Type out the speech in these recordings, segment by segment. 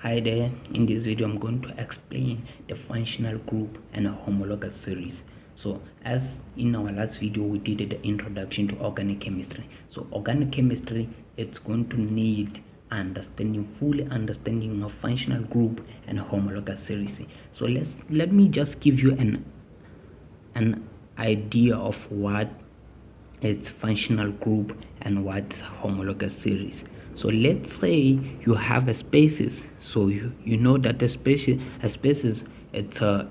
Hi there, in this video I'm going to explain the functional group and a homologous series. So as in our last video we did the introduction to organic chemistry. So organic chemistry, it's going to need fully understanding of functional group and homologous series. So let me just give you an idea of what its functional group and what's homologous series. So let's say you have a species. So you know that a species it's a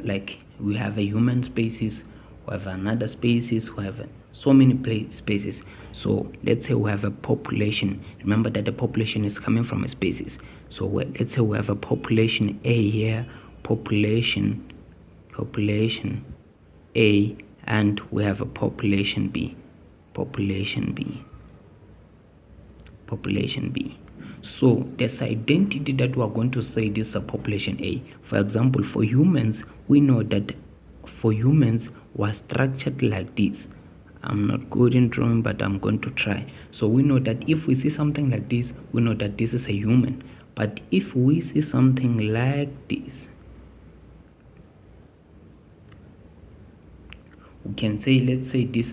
like we have a human species, we have another species, we have so many species. So let's say we have a population. Remember that the population is coming from a species. So let's say we have a population A here, population A, and we have a population B. So this identity that we are going to say this is a population A. For example, for humans, we know that for humans we're structured like this. I'm not good in drawing, but I'm going to try. So we know that if we see something like this, we know that this is a human. But if we see something like this, we can say, let's say this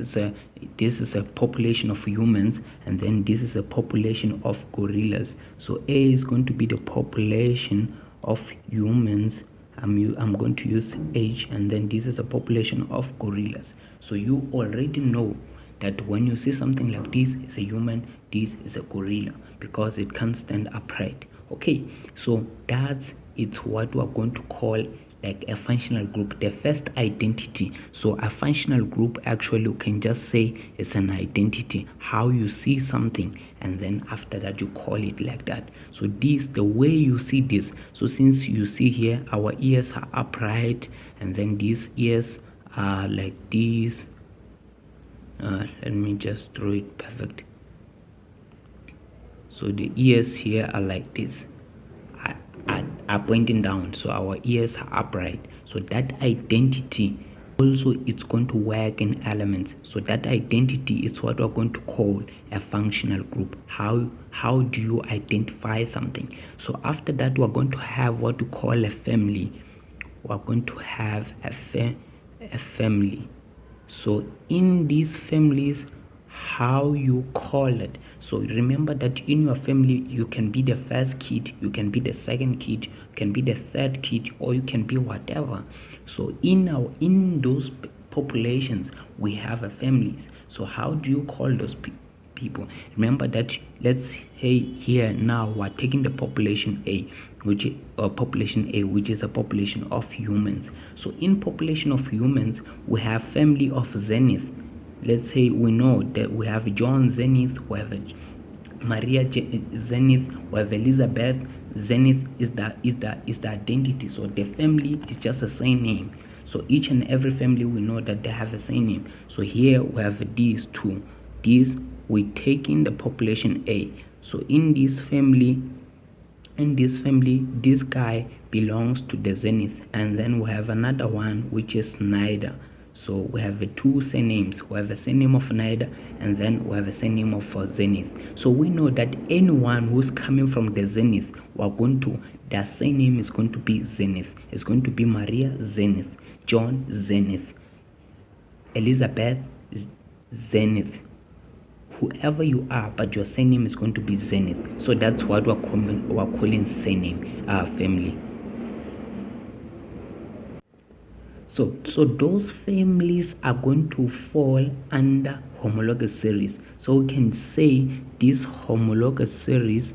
is a population of humans, and then this is a population of gorillas. So A is going to be the population of humans. I'm going to use H, and then this is a population of gorillas. So you already know that when you see something like this, it's a human, this is a gorilla, because it can't stand upright. Okay, so it's what we're going to call like a functional group, the first identity. So a functional group, actually you can just say it's an identity, how you see something, and then after that you call it like that. So this, the way you see this, so since you see here our ears are upright, and then these ears are like this. Let me just draw it perfect. So the ears here are like this, are pointing down, so our ears are upright. So that identity also, it's going to work in elements. So that identity is what we're going to call a functional group. How do you identify something? So after that, we're going to have what we call a family. We're going to have a family. So in these families, how you call it. So remember that in your family, you can be the first kid, you can be the second kid, you can be the third kid, or you can be whatever. So in those populations, we have a families. So how do you call those people? Remember that, let's say here now we're taking the population A, which is a population of humans. So in population of humans, we have family of Zenith. Let's say we know that we have John Zenith, we have Maria Zenith, we have Elizabeth Zenith. Is the identity. So the family is just a same name. So each and every family, we know that they have the same name. So here we have these two. These we take in the population A. So in this family, this guy belongs to the Zenith, and then we have another one which is Snyder. So we have two surnames. We have a surname of Snyder, and then we have a surname of Zenith. So we know that anyone who's coming from the Zenith, their surname is going to be Zenith. It's going to be Maria Zenith, John Zenith, Elizabeth Zenith, whoever you are, but your surname is going to be Zenith. So that's what we're calling surname family. So those families are going to fall under homologous series. So we can say this homologous series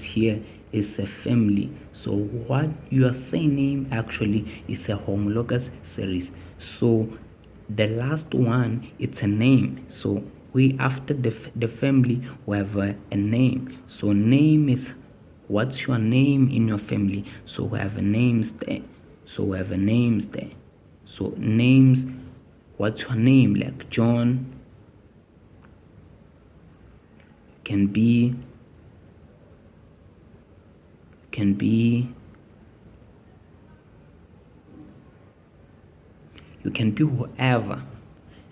here is a family. So what your surname actually is a homologous series. So the last one, it's a name. So we, after the family, we have a name. So name is, what's your name in your family? So we have names there. So names, what's your name? Like John can be you can be whoever,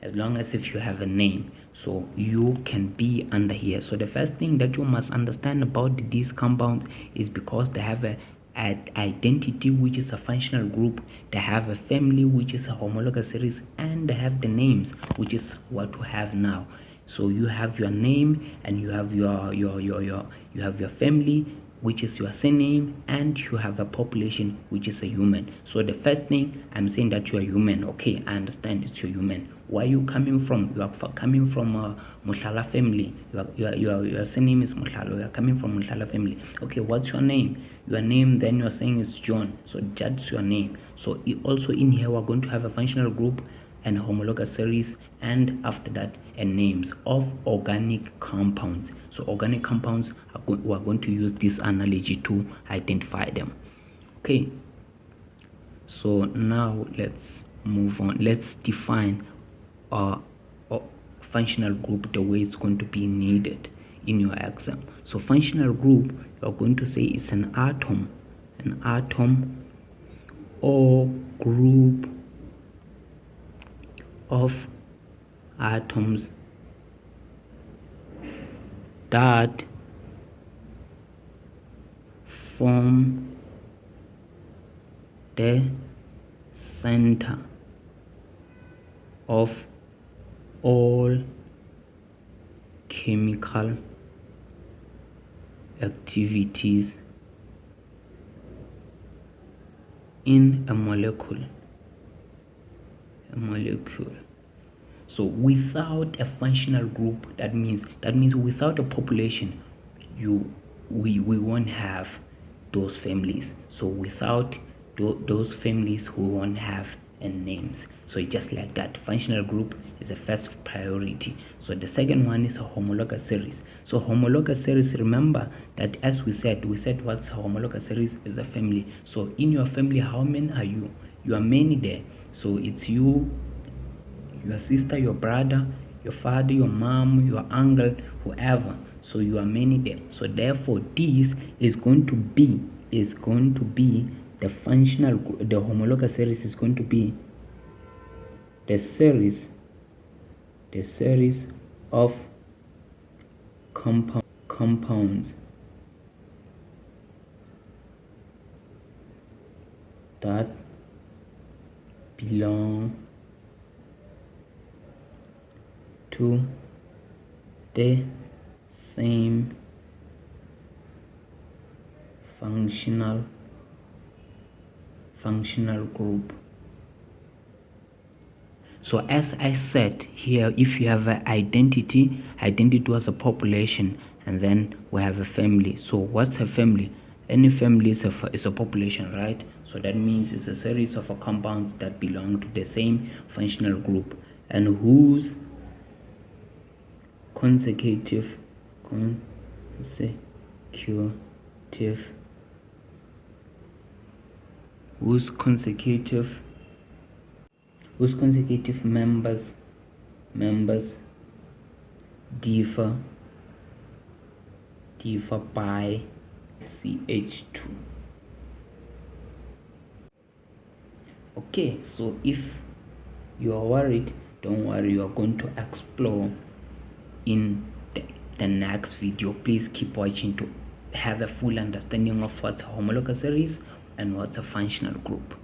as long as if you have a name. so you can be under here. So the first thing that you must understand about these compounds is because they have a identity, which is a functional group, they have a family, which is a homologous series, and they have the names, which is what we have now. So you have your name, and you have you have your family, which is your surname, and you have a population, which is a human. So the first thing, I'm saying that you are human. Okay, I understand it's your human. Where are you coming from? You are coming from Mushala family. Your surname is Mushala. You are coming from Mushala family. Okay, what's your name? Your name, then you're saying it's John. So that's your name. So also in here, we're going to have a functional group and homologous series, and after that names of organic compounds. So organic compounds we are going to use this analogy to identify them. Okay, so now let's move on. Let's define a functional group the way it's going to be needed in your exam. So functional group, you're going to say it's an atom or group of atoms that form the center of all chemical activities in a molecule. So without a functional group, that means without a population, we won't have those families. So without those families, we won't have names. So it's just like that. Functional group is the first priority. So the second one is a homologous series. So homologous series, remember that as we said what's a homologous series is a family. So in your family, how many are you? You are many there. So it's you, your sister, your brother, your father, your mom, your uncle, whoever. So you are many there. So therefore this is going to be the functional, the homologous series is going to be the series of compounds that belong to the same functional group. So as I said here, if you have an identity was a population, and then we have a family. So what's a family? Any family is a population, right? So that means it's a series of compounds that belong to the same functional group and whose consecutive members differ by CH2. Okay, so if you are worried, don't worry, you are going to explore in the next video. Please keep watching to have a full understanding of what's a homologous series and what's a functional group.